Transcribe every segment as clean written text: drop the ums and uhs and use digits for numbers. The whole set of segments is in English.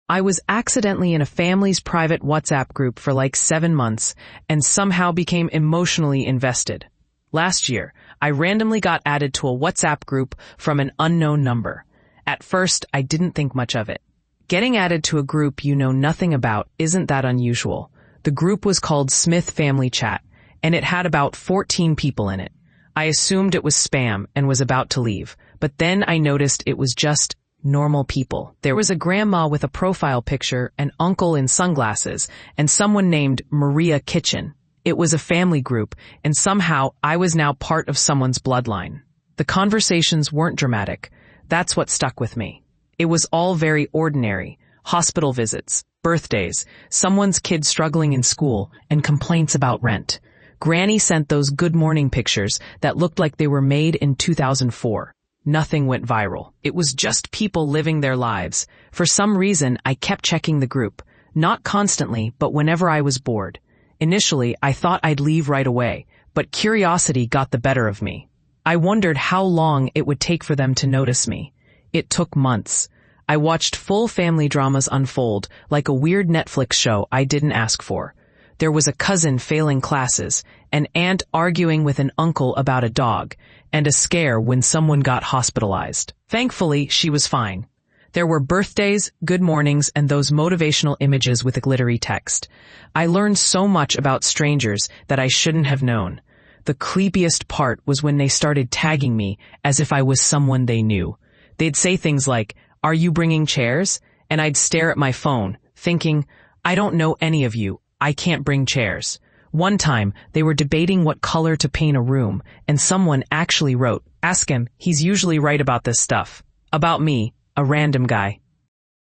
I was accidentally in a family's private WhatsApp group for like 7 months and somehow became emotionally invested. Last year, I randomly got added to a WhatsApp group from an unknown number. At first, I didn't think much of it. Getting added to a group you know nothing about isn't that unusual. The group was called Smith Family Chat, and it had about 14 people in it. I assumed it was spam and was about to leave, but then I noticed it was just normal people. There was a grandma with a profile picture, an uncle in sunglasses, and someone named Maria Kitchen. It was a family group, and somehow I was now part of someone's bloodline. The conversations weren't dramatic. That's what stuck with me. It was all very ordinary. Hospital visits, birthdays, someone's kid struggling in school, and complaints about rent. Granny sent those good morning pictures that looked like they were made in 2004. Nothing went viral. It was just people living their lives. For some reason, I kept checking the group. Not constantly, but whenever I was bored. Initially, I thought I'd leave right away, but curiosity got the better of me. I wondered how long it would take for them to notice me. It took months. I watched full family dramas unfold, like a weird Netflix show I didn't ask for. There was a cousin failing classes, an aunt arguing with an uncle about a dog, and a scare when someone got hospitalized. Thankfully, she was fine. There were birthdays, good mornings, and those motivational images with a glittery text. I learned so much about strangers that I shouldn't have known. The creepiest part was when they started tagging me as if I was someone they knew. They'd say things like, "Are you bringing chairs?" And I'd stare at my phone, thinking, "I don't know any of you. I can't bring chairs." One time, they were debating what color to paint a room, and someone actually wrote, "Ask him, he's usually right about this stuff." About me, a random guy.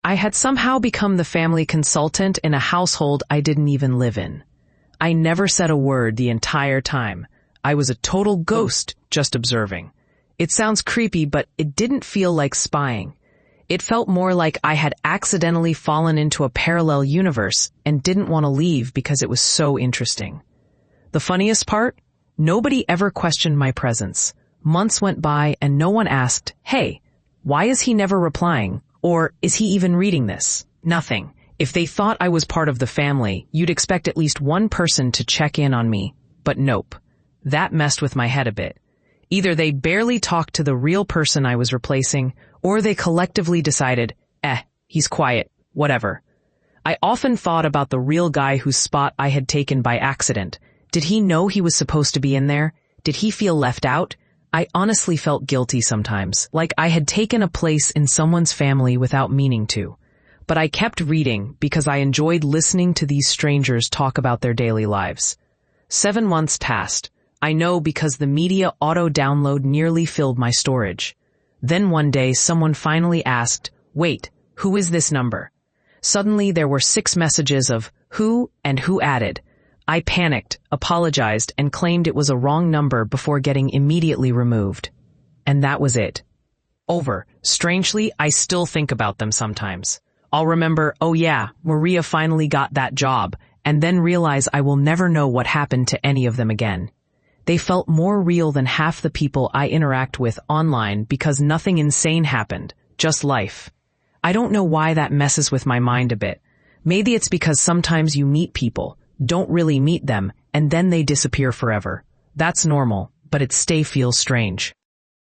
I had somehow become the family consultant in a household I didn't even live in. I never said a word the entire time. I was a total ghost, just observing. It sounds creepy, but it didn't feel like spying. It felt more like I had accidentally fallen into a parallel universe and didn't want to leave because it was so interesting. The funniest part? Nobody ever questioned my presence. Months went by and no one asked, "Hey, why is he never replying?" Or, "Is he even reading this?" Nothing. If they thought I was part of the family, you'd expect at least one person to check in on me. But nope. That messed with my head a bit. Either they barely talked to the real person I was replacing, or they collectively decided, he's quiet, whatever. I often thought about the real guy whose spot I had taken by accident. Did he know he was supposed to be in there? Did he feel left out? I honestly felt guilty sometimes, like I had taken a place in someone's family without meaning to. But I kept reading because I enjoyed listening to these strangers talk about their daily lives. 7 months passed. I know because the media auto-download nearly filled my storage. Then one day someone finally asked, "Wait, who is this number?" Suddenly there were 6 messages of who and who added. I panicked, apologized, and claimed it was a wrong number before getting immediately removed. And that was it. Over. Strangely, I still think about them sometimes. I'll remember, "Oh yeah, Maria finally got that job," and then realize I will never know what happened to any of them again. They felt more real than half the people I interact with online because nothing insane happened, just life. I don't know why that messes with my mind a bit. Maybe it's because sometimes you meet people, don't really meet them, and then they disappear forever. That's normal, but it still feels strange.